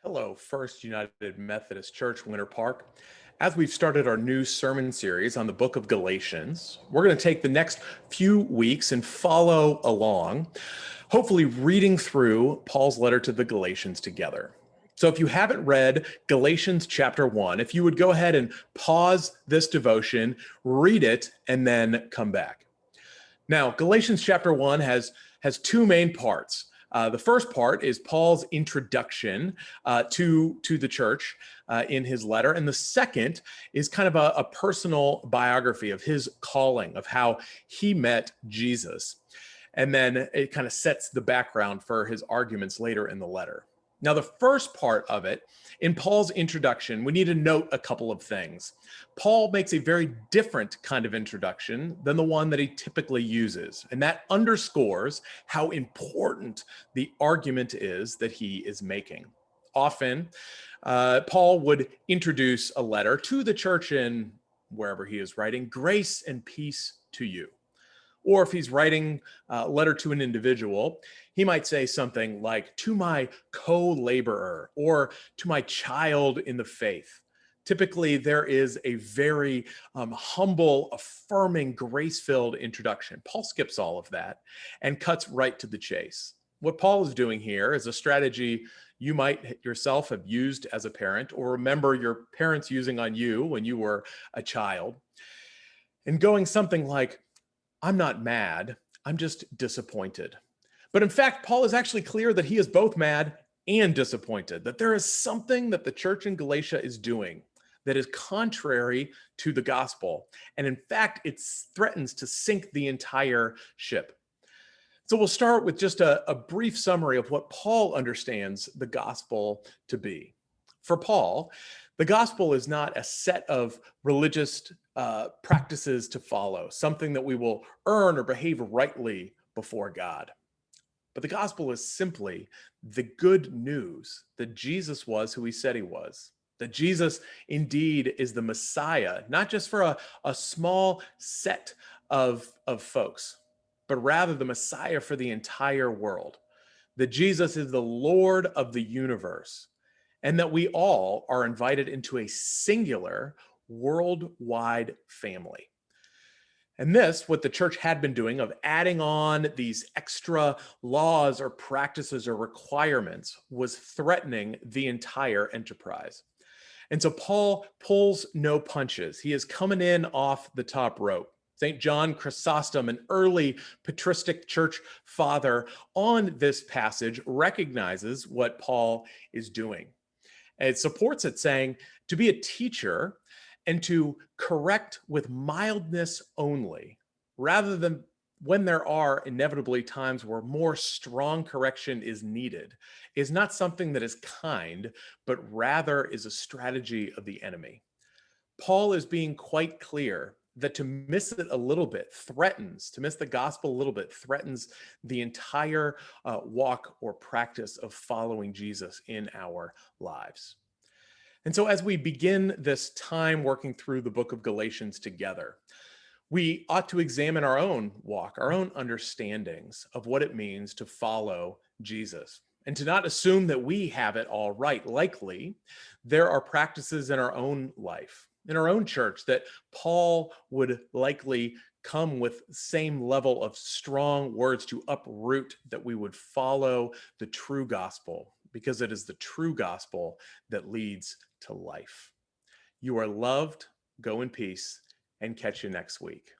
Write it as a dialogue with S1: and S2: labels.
S1: Hello, First United Methodist Church, Winter Park. As we've started our new sermon series on the book of Galatians, we're going to take the next few weeks and follow along, hopefully reading through Paul's letter to the Galatians together. So if you haven't read Galatians chapter 1, if you would go ahead and pause this devotion, read it, and then come back. Now, Galatians chapter 1 has two main parts. The first part is Paul's introduction to the church in his letter. And the second is kind of a personal biography of his calling, of how he met Jesus. And then it kind of sets the background for his arguments later in the letter. Now, the first part of it, in Paul's introduction, we need to note a couple of things. Paul makes a very different kind of introduction than the one that he typically uses, and that underscores how important the argument is that he is making. Often, Paul would introduce a letter to the church in wherever he is writing, grace and peace to you. Or if he's writing a letter to an individual, he might say something like, to my co-laborer, or to my child in the faith. Typically, there is a very humble, affirming, grace-filled introduction. Paul skips all of that and cuts right to the chase. What Paul is doing here is a strategy you might yourself have used as a parent, or remember your parents using on you when you were a child, and going something like, I'm not mad, I'm just disappointed. But in fact, Paul is actually clear that he is both mad and disappointed, that there is something that the church in Galatia is doing that is contrary to the gospel. And in fact, it threatens to sink the entire ship. So we'll start with just a brief summary of what Paul understands the gospel to be. For Paul, the gospel is not a set of religious practices to follow, something that we will earn or behave rightly before God. But the gospel is simply the good news that Jesus was who he said he was, that Jesus indeed is the Messiah, not just for a small set of folks, but rather the Messiah for the entire world, that Jesus is the Lord of the universe, and that we all are invited into a singular worldwide family. And this, what the church had been doing of adding on these extra laws or practices or requirements, was threatening the entire enterprise. And so Paul pulls no punches. He is coming in off the top rope. St. John Chrysostom, an early patristic church father, on this passage recognizes what Paul is doing. And it supports it, saying to be a teacher and to correct with mildness only, rather than when there are inevitably times where more strong correction is needed, is not something that is kind, but rather is a strategy of the enemy. Paul is being quite clear that to miss it a little bit threatens, to miss the gospel a little bit threatens the entire walk or practice of following Jesus in our lives. And so as we begin this time working through the book of Galatians together, we ought to examine our own walk, our own understandings of what it means to follow Jesus, and to not assume that we have it all right. Likely, there are practices in our own life, in our own church, that Paul would likely come with same level of strong words to uproot, that we would follow the true gospel, because it is the true gospel that leads to life. You are loved. Go in peace, and catch you next week.